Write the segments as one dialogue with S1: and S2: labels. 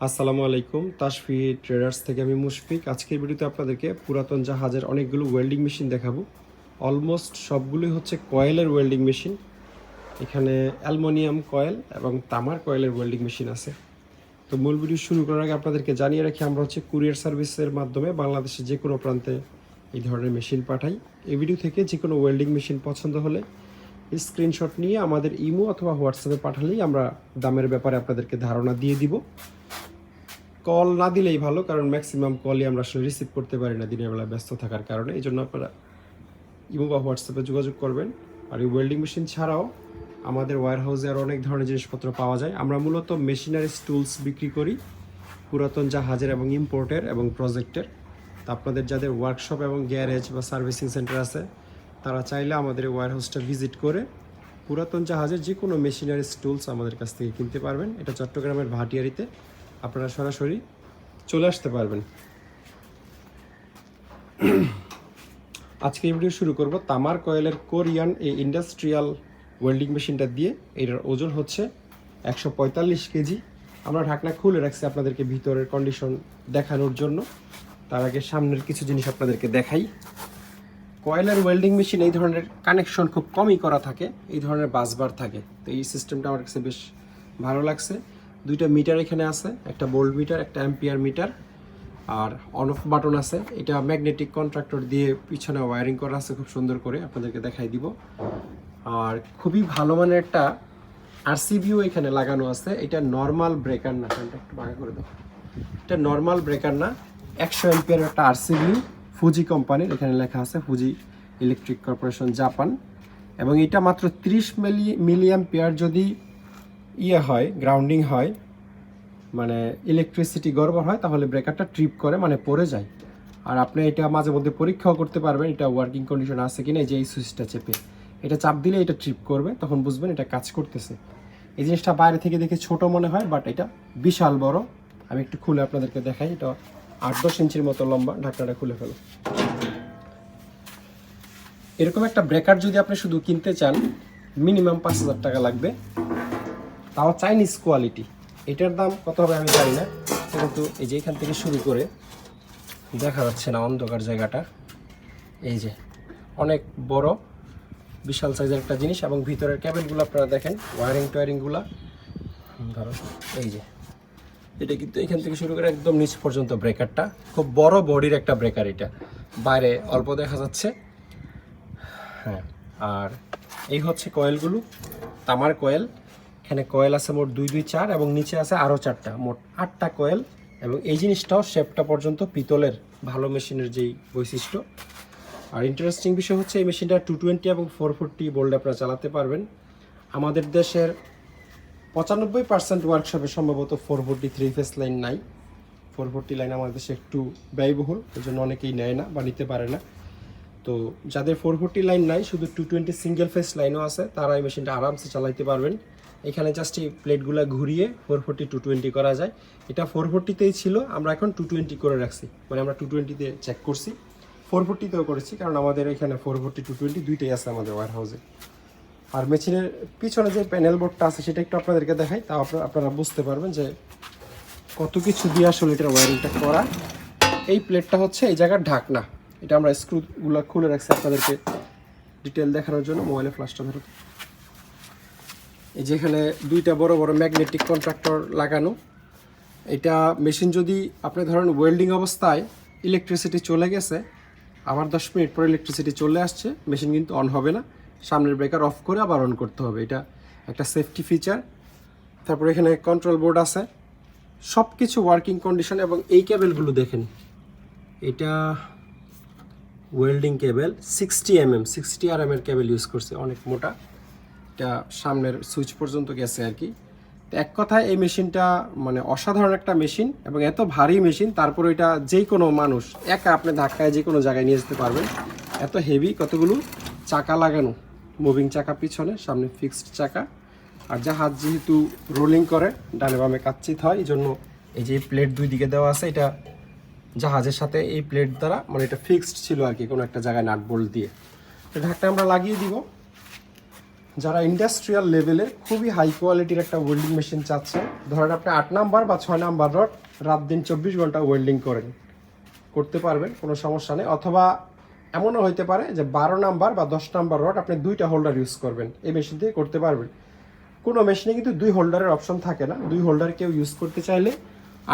S1: আসসালামু আলাইকুম, তাশফি ট্রেডার্স থেকে আমি মুশফিক। আজকের ভিডিওতে আপনাদেরকে পুরাতন জাহাজের অনেকগুলো ওয়েল্ডিং মেশিন দেখাবো। অলমোস্ট সবগুলোই হচ্ছে কয়েলের ওয়েল্ডিং মেশিন। এখানে অ্যালুমিনিয়াম কয়েল এবং তামার কয়েলের ওয়েল্ডিং মেশিন আছে। তো মূল ভিডিও শুরু করার আগে আপনাদেরকে জানিয়ে রাখি, আমরা হচ্ছে কুরিয়ার সার্ভিসের মাধ্যমে বাংলাদেশের যে কোনো প্রান্তে এই ধরনের মেশিন পাঠাই। এই ভিডিও থেকে যে কোনো ওয়েল্ডিং মেশিন পছন্দ হলে স্ক্রিনশট নিয়ে আমাদের ইমো অথবা হোয়াটসঅ্যাপে পাঠালেই আমরা দামের ব্যাপারে আপনাদেরকে ধারণা দিয়ে দিব। কল না দিলেই ভালো, কারণ ম্যাক্সিমাম কলই আমরা আসলে রিসিভ করতে পারি না দিনের বেলা ব্যস্ত থাকার কারণে। এই জন্য আপনারা ইমো বা হোয়াটসঅ্যাপে যোগাযোগ করবেন। আর এই ওয়েল্ডিং মেশিন ছাড়াও আমাদের ওয়্যার হাউসে আরও অনেক ধরনের জিনিসপত্র পাওয়া যায়। আমরা মূলত মেশিনারিজ টুলস বিক্রি করি, পুরাতন জাহাজের এবং ইম্পোর্টের এবং প্রজেক্টের। তা আপনাদের যাদের ওয়ার্কশপ এবং গ্যারেজ বা সার্ভিসিং সেন্টার আছে, তারা চাইলে আমাদের ওয়্যার হাউসটা ভিজিট করে পুরাতন জাহাজের যে কোনো মেশিনারিজ টুলস আমাদের কাছ থেকে কিনতে পারবেন। এটা চট্টগ্রামের ভাটিয়ারিতে, আপনারা সরাসরি চলে আসতে পারবেন। আজকে এই ভিডিও শুরু করব তামার কয়েলের কোরিয়ান এই ইন্ডাস্ট্রিয়াল ওয়েল্ডিং মেশিনটা দিয়ে। এটার ওজন হচ্ছে 145 কেজি। আমরা ঢাকনা খুলে রাখছি আপনাদেরকে ভিতরের কন্ডিশন দেখানোর জন্য। তার আগে সামনের কিছু জিনিস আপনাদেরকে দেখাই। কয়েলের ওয়েল্ডিং মেশিন এই ধরনের কানেকশন খুব কমই করা থাকে, এই ধরনের বাসবার থাকে। তো এই সিস্টেমটা আমার কাছে বেশ ভালো লাগছে। দুইটা মিটার এখানে আছে, একটা বোল্ট মিটার, একটা অ্যাম্পিয়ার মিটার, আর অন অফ বাটন আছে। এটা ম্যাগনেটিক কন্ট্রাক্টর দিয়ে পিছনে ওয়্যারিং করা আছে খুব সুন্দর করে, আপনাদেরকে দেখাই দিব। আর খুবই ভালো মানের একটা আরসিবিও এখানে লাগানো আছে। এটা নর্মাল ব্রেকার না, একটু ভাঙা করে দাও। এটা নর্মাল ব্রেকার না, 100 অ্যাম্পিয়ার একটা আরসিবিউ, ফুজি কোম্পানির। এখানে লেখা আছে ফুজি ইলেকট্রিক কর্পোরেশন জাপান। এবং এটা মাত্র 30 মিলি অ্যাম্পিয়ার যদি হয়, গ্রাউন্ডিং হয়, মানে ইলেকট্রিসিটি গড়বড় হয়, তাহলে ব্রেকারটা ট্রিপ করে, মানে পড়ে যায়। আর আপনি এটা মাঝে মধ্যে পরীক্ষাও করতে পারবেন এটা ওয়ার্কিং কন্ডিশন আছে কিনা। এই যে এই সুইচটা চেপে এটা চাপ দিলে এটা ট্রিপ করবে, তখন বুঝবেন এটা কাজ করতেছে। এই জিনিসটা বাইরে থেকে দেখে ছোট মনে হয়, বাট এটা বিশাল বড়। আমি একটু খুলে আপনাদেরকে দেখাই। এটা 8-10 ইঞ্চির মতো লম্বা। ঢাকনাটা খুলে ফেলো। এরকম একটা ব্রেকার যদি আপনি শুধু কিনতে চান, মিনিমাম 5,000 টাকা লাগবে, তাও চাইনিজ কোয়ালিটি। এটার দাম কত হবে আমি জানি না, কিন্তু এই যে এখান থেকে শুরু করে দেখা যাচ্ছে না অন্ধকার জায়গাটা, এই যে অনেক বড় বিশাল সাইজের একটা জিনিস। এবং ভিতরের ক্যাবেলগুলো আপনারা দেখেন, ওয়্যারিংগুলো ধরো, এই যে এটা কিন্তু এখান থেকে শুরু করে একদম নিচ পর্যন্ত ব্রেকারটা খুব বড় বডির একটা ব্রেকার। এটা বাইরে অল্প দেখা যাচ্ছে। হ্যাঁ, আর এই হচ্ছে কয়েলগুলো, তামার কয়েল। এখানে কয়েল আছে মোট 2, 2, 4, এবং নিচে আছে আরও 4টা, মোট 8টা কয়েল। এবং এই জিনিসটাও শেপটা পর্যন্ত পিতলের, ভালো মেশিনের যেই বৈশিষ্ট্য। আর ইন্টারেস্টিং বিষয় হচ্ছে এই মেশিনটা 220 এবং 440 ভোল্টে আপনারা চালাতে পারবেন। আমাদের দেশের 95% ওয়ার্কশপে সম্ভবত 440 ফেস লাইন নাই। 440 লাইন আমাদের দেশে একটু ব্যয়বহুল, এই জন্য অনেকেই নেয় না বা নিতে পারে না। তো যাদের 440 লাইন নাই, শুধু 220 সিঙ্গেল ফেস লাইনও আছে, তারা এই মেশিনটা আরামসে চালাইতে পারবেন। এখানে জাস্ট এই প্লেটগুলো ঘুরিয়ে 440 220 করা যায়। এটা 440তেই ছিল, আমরা এখন 220 করে রাখছি, মানে আমরা 220তে চেক করছি, 440তেও করেছি, কারণ আমাদের এখানে 440 220 দুইটাই আছে আমাদের ওয়্যার হাউসে। আর মেশিনের পিছনে যে প্যানেল বোর্ডটা আছে সেটা একটু আপনাদেরকে দেখাই, তাও আপনারা বুঝতে পারবেন যে কত কিছু দিয়ে আসলে এটার ওয়্যারিংটা করা। এই প্লেটটা হচ্ছে এই জায়গার ঢাকনা। এটা আমরা স্ক্রুগুলো খুলে রাখছি আপনাদেরকে ডিটেল দেখানোর জন্য। মোবাইলে ফ্ল্যাশটা ধরো। এই যে এখানে দুইটা বড় বড় ম্যাগনেটিক কন্ট্রাক্টর লাগানো। এটা মেশিন যদি আপনি ধরেন ওয়েল্ডিং অবস্থায় ইলেকট্রিসিটি চলে গেছে, আবার 10 মিনিট পরে ইলেকট্রিসিটি চলে আসছে, মেশিন কিন্তু অন হবে না। সামনের ব্রেকার অফ করে আবার অন করতে হবে। এটা একটা সেফটি ফিচার। তারপরে এখানে কন্ট্রোল বোর্ড আছে, সব কিছু ওয়ার্কিং কন্ডিশন। এবং এই কেবেলগুলো দেখেন, এটা ওয়েল্ডিং কেবেল 60 RM এর কেবেল ইউজ করছে, অনেক মোটা। এটা সামনের সুইচ পর্যন্ত গেছে আর কি। তো এক কথায় এই মেশিনটা মানে অসাধারণ একটা মেশিন, এবং এত ভারী মেশিন, তারপরে এটা যে কোনো মানুষ একা আপনি ধাক্কায় যে কোনো জায়গায় নিয়ে যেতে পারবেন। এত হেভি। কতগুলো চাকা লাগানো, মুভিং চাকা পিছনে, সামনে ফিক্সড চাকা। আর জাহাজ যেহেতু রোলিং করে, ডানে বামে কাচ্চিত হয়, এই জন্য এই যে প্লেট দুই দিকে দেওয়া আছে। এটা জাহাজের সাথে এই প্লেট দ্বারা, মানে এটা ফিক্সড ছিল আর কি, কোনো একটা জায়গায় নাট বোল্ট দিয়ে। তো ঢাকটা আমরা লাগিয়ে দিব। যারা ইন্ডাস্ট্রিয়াল লেভেলের খুবই হাই কোয়ালিটির একটা ওয়েল্ডিং মেশিন চাচ্ছেন, ধরেন আপনি 8 নাম্বার বা 6 নাম্বার রড রাত দিন 24 ঘন্টা ওয়েল্ডিং করতে পারবেন, কোনো সমস্যা নেই। অথবা এমনও হইতে পারে যে 12 নাম্বার বা 10 নাম্বার রড আপনি 2টা হোল্ডার ইউজ করবেন, এই মেশিন থেকে করতে পারবেন। কোনো মেশিনে কিন্তু 2 হোল্ডারের অপশন থাকে না। 2 হোল্ডার কেউ ইউজ করতে চাইলে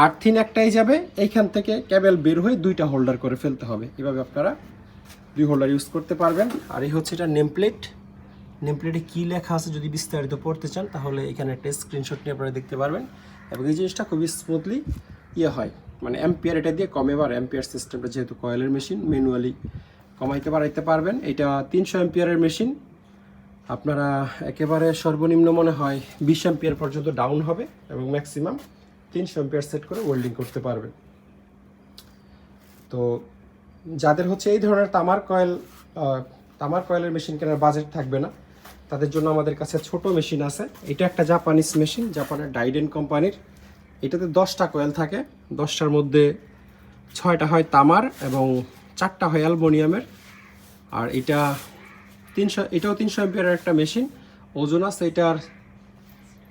S1: আর্থিন একটাই যাবে, এইখান থেকে কেবল বের হয়ে 2টা হোল্ডার করে ফেলতে হবে। এভাবে আপনারা 2 হোল্ডার ইউজ করতে পারবেন। আর এই হচ্ছে এটা নেমপ্লেটে কী লেখা আছে যদি বিস্তারিত পড়তে চান তাহলে এখানে একটা স্ক্রিনশট নিয়ে আপনারা দেখতে পারবেন। এবং এই জিনিসটা খুবই স্মুথলি হয়, মানে অ্যাম্পিয়ার এটা দিয়ে কমে, আর অ্যাম্পিয়ার সিস্টেমটা যেহেতু কয়েলের মেশিন ম্যানুয়ালি কমাইতে বাড়াইতে পারবেন। এটা 300 অ্যাম্পিয়ারের মেশিন, আপনারা একেবারে সর্বনিম্ন মনে হয় 20 অ্যাম্পিয়ার পর্যন্ত ডাউন হবে এবং ম্যাক্সিমাম 300 অ্যাম্পিয়ার সেট করে ওয়েল্ডিং করতে পারবেন। তো যাদের হচ্ছে এই ধরনের তামার কয়েলের মেশিন কেনার বাজেট থাকবে না, তাদের জন্য আমাদের কাছে ছোট মেশিন আছে। এটা একটা জাপানিজ মেশিন, জাপানের ডাইডেন কোম্পানির। এটাতে 10টা কয়েল থাকে, 10টার মধ্যে 6টা হয় তামার এবং 4টা হয় অ্যালুমিনিয়ামের। আর এটাও 300 অ্যাম্পিয়ারের একটা মেশিন। ওজন আছে এটার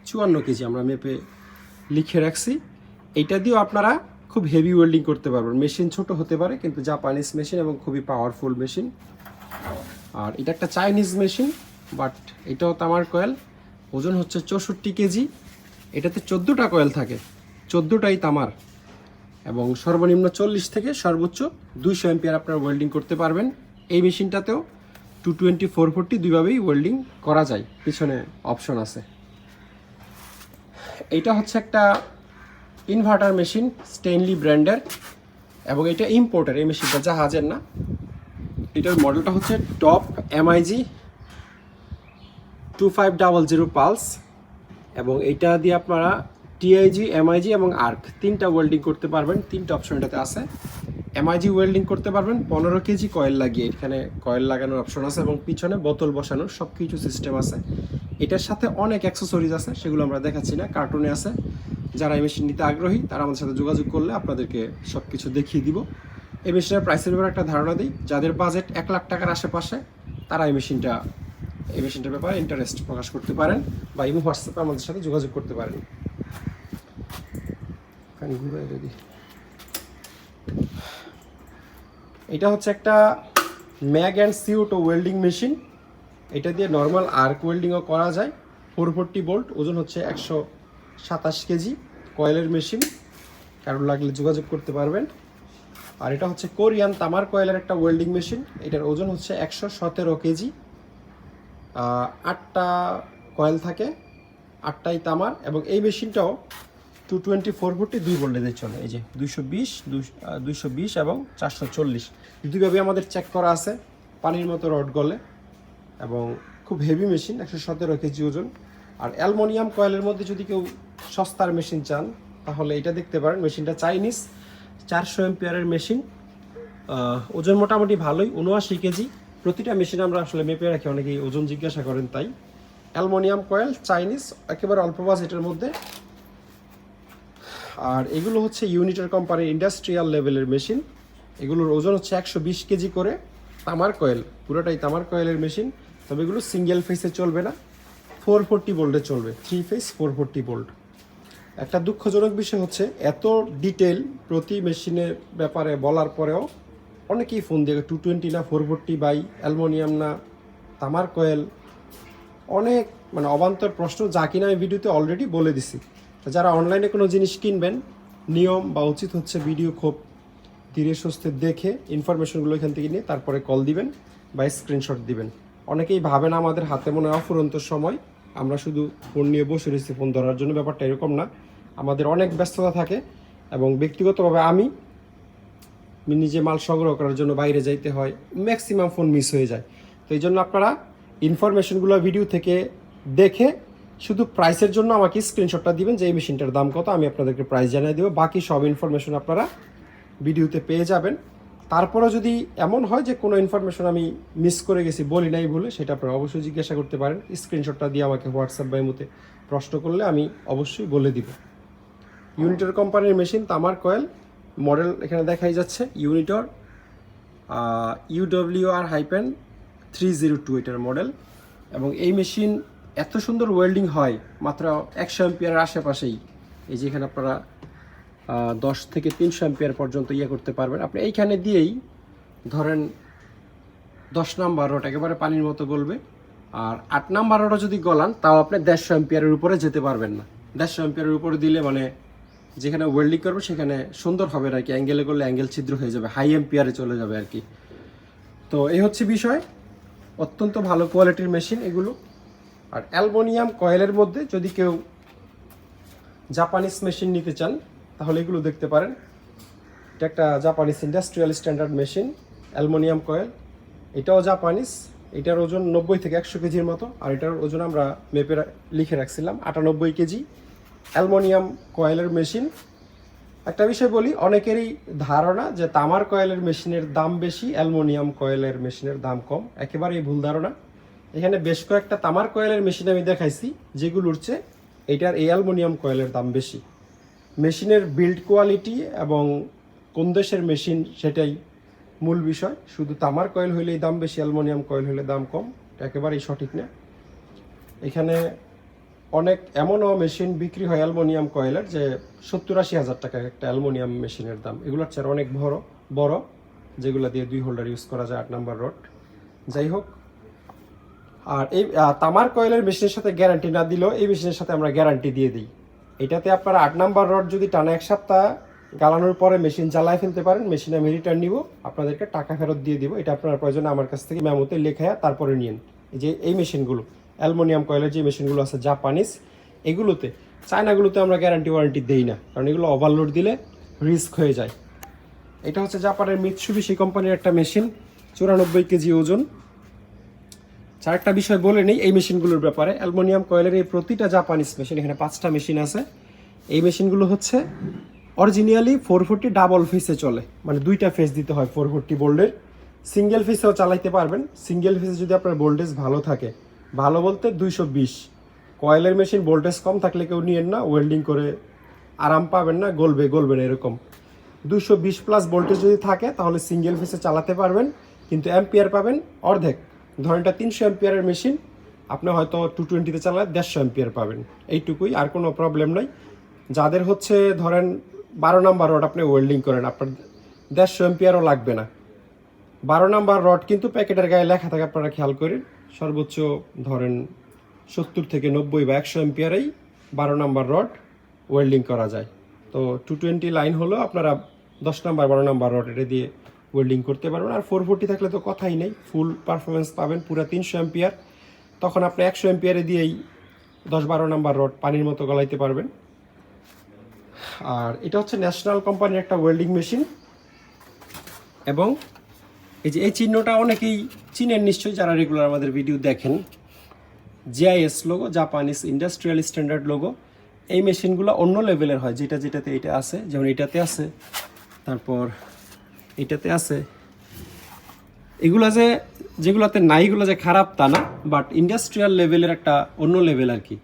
S1: 54 কেজি, আমরা মেপে লিখে রাখছি। এইটা দিয়েও আপনারা খুব হেভি ওয়েল্ডিং করতে পারবেন। মেশিন ছোট হতে পারে কিন্তু জাপানিজ মেশিন এবং খুবই পাওয়ারফুল মেশিন। আর এটা একটা চাইনিজ মেশিন, বাট এটাও তামার কয়েল। ওজন হচ্ছে 64 কেজি। এটাতে 14টা কয়েল থাকে, 14টাই তামার এবং সর্বনিম্ন 40 থেকে সর্বোচ্চ 200 অ্যাম্পিয়ার আপনারা ওয়েল্ডিং করতে পারবেন। এই মেশিনটাতেও 220, 440 দুইভাবেই ওয়েল্ডিং করা যায়, পিছনে অপশন আছে। এটা হচ্ছে একটা ইনভার্টার মেশিন, স্টেনলি ব্র্যান্ডের, এবং এটা ইম্পোর্টার। এই মেশিনটা জাহাজের না। এটার মডেলটা হচ্ছে টপ MIG 2500 পালস, এবং এইটা দিয়ে আপনারা TIG, MIG এবং আর্ক 3টা ওয়েল্ডিং করতে পারবেন। 3টা অপশন এটাতে আছে। MIG ওয়েল্ডিং করতে পারবেন 15 কেজি কয়েল লাগিয়ে, এখানে কয়েল লাগানোর অপশন আছে এবং পিছনে বোতল বসানোর সব কিছু সিস্টেম আছে। এটার সাথে অনেক অ্যাক্সেসরিজ আছে, সেগুলো আমরা দেখাচ্ছি না, কার্টুনে আছে। যারা এই মেশিন নিতে আগ্রহী তারা আমাদের সাথে যোগাযোগ করলে আপনাদেরকে সব কিছু দেখিয়ে দিব। এই মেশিনের প্রাইসের ব্যাপারে একটা ধারণা দিই। যাদের বাজেট 1 লাখ টাকার আশেপাশে তারা এই মেশিনটার ব্যাপারে ইন্টারেস্ট প্রকাশ করতে পারেন বা ইমো হোয়াটসঅ্যাপে আমাদের সাথে যোগাযোগ করতে পারেন। এটা হচ্ছে একটা ম্যাগ অ্যান্ড CO2 ওয়েল্ডিং মেশিন। এটা দিয়ে নর্মাল আর্ক ওয়েল্ডিংও করা যায়। 440 ভোল্ট, ওজন হচ্ছে 127 কেজি, কয়েলের মেশিন। কারোর লাগলে যোগাযোগ করতে পারবেন। আর এটা হচ্ছে কোরিয়ান তামার কয়েলের একটা ওয়েল্ডিং মেশিন। এটার ওজন হচ্ছে 117 কেজি। 8টা কয়েল থাকে, 8টাই তামার, এবং এই মেশিনটাও 220, 440 2 ভোল্টেজে চলে। এই যে 220 এবং 440 দুইভাবে আমাদের চেক করা আছে। পানির মতো রড গলে এবং খুব হেভি মেশিন, 117 কেজি ওজন। আর অ্যালুমিনিয়াম কয়েলের মধ্যে যদি কেউ সস্তার মেশিন চান তাহলে এটা দেখতে পারেন। মেশিনটা চাইনিজ, 400 অ্যাম্পিয়ারের মেশিন। ওজন মোটামুটি ভালোই, 79 কেজি। প্রতিটা মেশিন আমরা আসলে মেপে রাখি, অনেকেই ওজন জিজ্ঞাসা করেন তাই। অ্যালুমিনিয়াম কয়েল, চাইনিজ, একেবারে অল্প বাজেটের মধ্যে। আর এগুলো হচ্ছে ইউনিটার কোম্পানির ইন্ডাস্ট্রিয়াল লেভেলের মেশিন। এগুলোর ওজন হচ্ছে 120 কেজি করে। তামার কয়েল, পুরোটাই তামার কয়েলের মেশিন। তবে এগুলো সিঙ্গেল ফেসে চলবে না, 440 ভোল্টে চলবে, 3 ফেস 440 ভোল্ট। একটা দুঃখজনক বিষয় হচ্ছে এত ডিটেল প্রতি মেশিনের ব্যাপারে বলার পরেও অনেকেই ফোন দিয়ে 220 না 440 বাই অ্যালুমিনিয়াম না তামার কয়েল, অনেক মানে অবান্তর প্রশ্ন, যা কিনা আমি ভিডিওতে অলরেডি বলে দিছি। যারা অনলাইনে কোনো জিনিস কিনবেন, নিয়ম বা উচিত হচ্ছে ভিডিও খুব ধীরে সুস্থে দেখে ইনফরমেশনগুলো এখান থেকে নিয়ে তারপরে কল দিবেন বা স্ক্রিনশট দিবেন। অনেকেই ভাবেন আমাদের হাতে মনে হয় অফুরন্ত সময়, আমরা শুধু ফোন নিয়ে বসে রয়েছি ফোন ধরার জন্য। ব্যাপারটা এরকম না, আমাদের অনেক ব্যস্ততা থাকে এবং ব্যক্তিগতভাবে আমি নিজে মাল সংগ্রহ করার জন্য বাইরে যাইতে হয়, ম্যাক্সিমাম ফোন মিস হয়ে যায়। তো এই জন্য আপনারা ইনফরমেশনগুলো ভিডিও থেকে দেখে শুধু প্রাইসের জন্য আমাকে স্ক্রিনশটটা দিবেন যে এই মেশিনটার দাম কত, আমি আপনাদেরকে প্রাইস জানিয়ে দেবো। বাকি সব ইনফরমেশন আপনারা ভিডিওতে পেয়ে যাবেন। তারপরে যদি এমন হয় যে কোনো ইনফরমেশন আমি মিস করে গেছি, বলি নাই ভুলে, সেটা আপনারা অবশ্যই জিজ্ঞাসা করতে পারেন। স্ক্রিনশটটা দিয়ে আমাকে হোয়াটসঅ্যাপ বা ইমোতে প্রশ্ন করলে আমি অবশ্যই বলে দিব। ইউনিটর কোম্পানির মেশিন, তামার কয়েল, মডেল এখানে দেখাই যাচ্ছে ইউনিটর UWR-302 এটার মডেল। এবং এই মেশিন এত সুন্দর ওয়েল্ডিং হয় মাত্র 100 অ্যাম্পিয়ারের আশেপাশেই। এই যে এখানে আপনারা 10 থেকে 300 অ্যাম্পিয়ার পর্যন্ত করতে পারবেন। আপনি এইখানে দিয়েই ধরেন 10 নাম্বার রড একেবারে পানির মতো গলবে, আর 8 নাম্বার রডও যদি গলান তাও আপনি 150 অ্যাম্পিয়ারের উপরে যেতে পারবেন না। 150 অ্যাম্পিয়ারের উপরে দিলে মানে যেখানে ওয়েল্ডিং করবে সেখানে সুন্দর হবে না আর কি, অ্যাঙ্গেলে করলে অ্যাঙ্গেল ছিদ্র হয়ে যাবে, হাই অ্যাম্পিয়ারে চলে যাবে আর কি। তো এই হচ্ছে বিষয়, অত্যন্ত ভালো কোয়ালিটির মেশিন এগুলো। আর অ্যালুমিনিয়াম কয়েলের মধ্যে যদি কেউ জাপানিজ মেশিন নিতে চান তাহলে এগুলো দেখতে পারেন। এটা একটা Japanese industrial standard machine, aluminium coil. এটাও জাপানিজ, এটার ওজন 90 থেকে 100 কেজির মতো, আর এটার ওজন আমরা মেপে লিখে রাখছিলাম 98 কেজি। অ্যালুমিনিয়াম কয়েলের মেশিন। একটা বিষয় বলি, অনেকেরই ধারণা যে তামার কয়েলের মেশিনের দাম বেশি, অ্যালুমিনিয়াম কয়েলের মেশিনের দাম কম। একেবারেই ভুল ধারণা। এখানে বেশ কয়েকটা তামার কয়েলের মেশিন আমি দেখাইছি যেগুলোর চেয়ে এটার এই অ্যালুমিনিয়াম কয়েলের দাম বেশি। মেশিনের বিল্ড কোয়ালিটি এবং কোন দেশের মেশিন সেটাই মূল বিষয়। শুধু তামার কয়েল হইলেই দাম বেশি, অ্যালুমিনিয়াম কয়েল হইলে দাম কম, এটা একেবারেই সঠিক না। এখানে অনেক এমনও মেশিন বিক্রি হয় অ্যালুমিনিয়াম কয়েলের যে 70-80 হাজার টাকা একটা অ্যালুমিনিয়াম মেশিনের দাম। এগুলোর চেয়ে অনেক বড় যেগুলো দিয়ে 2 হোল্ডার ইউজ করা যায় 8 নাম্বার রড। যাই হোক, আর এই তামার কয়েলের মেশিনের সাথে গ্যারান্টি না দিলেও এই মেশিনের সাথে আমরা গ্যারান্টি দিয়ে দিই। এটাতে আপনারা 8 নাম্বার রড যদি টানা 1 সপ্তাহ গালানোর পরে মেশিন জ্বালায় ফেলতে পারেন, মেশিনে আমি রিটার্ন নিব, আপনাদেরকে টাকা ফেরত দিয়ে দিব। এটা আপনার প্রয়োজন আমার কাছ থেকে মেমোতে লেখা তারপরে নিন। এই যে এই মেশিনগুলো অ্যালুমিনিয়াম কয়েলের যে মেশিনগুলো আছে জাপানিজ, এগুলোতে, চায়নাগুলোতে আমরা গ্যারান্টি ওয়ারেন্টি দেই না, কারণ এগুলো ওভারলোড দিলে রিস্ক হয়ে যায়। এটা হচ্ছে জাপানের মিৎসুবিশি কোম্পানির একটা মেশিন, 94 কেজি ওজন। চার একটা বিষয় বলে নেই এই মেশিনগুলোর ব্যাপারে। অ্যালুমিনিয়াম কয়েলের এই প্রতিটা জাপানিজ মেশিন, এখানে 5টা মেশিন আছে। এই মেশিনগুলো হচ্ছে অরিজিনালি 440 ডাবল ফেসে চলে, মানে 2টা ফেস দিতে হয় 440 ভোল্টের। সিঙ্গেল ফেসেও চালাইতে পারবেন। সিঙ্গেল ফেসে যদি আপনার ভোল্টেজ ভালো থাকে, ভালো বলতে 220। কয়েলের মেশিন ভোল্টেজ কম থাকলে কেউ নিয়েন না, ওয়েল্ডিং করে আরাম পাবেন না, গলবে না এরকম। 220 প্লাস ভোল্টেজ যদি থাকে তাহলে সিঙ্গেল ফেসে চালাতে পারবেন, কিন্তু অ্যাম্পিয়ার পাবেন অর্ধেক। ধরেন এটা 300 অ্যাম্পিয়ারের মেশিন, আপনি হয়তো 220-তে চালালে 150 অ্যাম্পিয়ার পাবেন, এইটুকুই, আর কোনো প্রবলেম নাই। যাদের হচ্ছে ধরেন 12 নাম্বার রড আপনি ওয়েল্ডিং করেন, আপনার 150 অ্যাম্পিয়ারও লাগবে না। 12 নাম্বার রড কিন্তু প্যাকেটের গায়ে লেখা থাকে, আপনারা খেয়াল করেন, সর্বোচ্চ ধরেন 70 থেকে 90 বা 100 অ্যাম্পিয়ারেই 12 নাম্বার রড ওয়েল্ডিং করা যায়। তো 220 লাইন হলো আপনারা 10 নাম্বার 12 নাম্বার রড এটা দিয়ে ওয়েল্ডিং করতে পারবেন। আর 440 থাকলে তো কথাই নেই, ফুল পারফরমেন্স পাবেন, পুরো 300 অ্যাম্পিয়ার। তখন আপনি 100 অ্যাম্পিয়ারে দিয়েই 10-12 নাম্বার রড পানির মতো গলাইতে পারবেন। আর এটা হচ্ছে ন্যাশনাল কোম্পানির একটা ওয়েল্ডিং মেশিন। এবং এই যে এই চিহ্নটা অনেকেই চিনেন নিশ্চয়ই যারা রেগুলার আমাদের ভিডিও দেখেন, GIS logo, Japanese industrial standard logo. এই মেশিনগুলো অন্য লেভেলের হয়, যেটাতে এটা আছে, যেমন এটাতে আছে, তারপর এটাতে আছে। এগুলো যেগুলোতে নাই, এগুলো যে খারাপ তা না, বাট ইন্ডাস্ট্রিয়াল লেভেলের একটা অন্য লেভেল আর কি।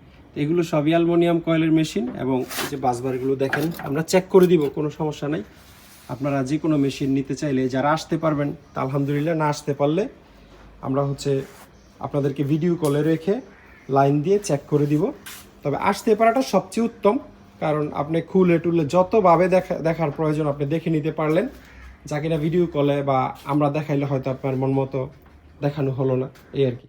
S1: এগুলো সবই অ্যালুমিনিয়াম কয়েলের মেশিন। এবং এই যে বাসবারগুলো দেখেন, আমরা চেক করে দিব, কোনো সমস্যা নাই। আপনারা যে কোনো মেশিন নিতে চাইলে যারা আসতে পারবেন তা আলহামদুলিল্লাহ, না আসতে পারলে আমরা হচ্ছে আপনাদেরকে ভিডিও কলে রেখে লাইন দিয়ে চেক করে দিব। তবে আসতে পারাটা সবচেয়ে উত্তম, কারণ আপনি খুলে টুলে যতভাবে দেখার প্রয়োজন আপনি দেখে নিতে পারলেন, যা কিনা ভিডিও কলে বা আমরা দেখাইলে হয়তো আপনার মন মতো দেখানো হলো না, এই আর কি।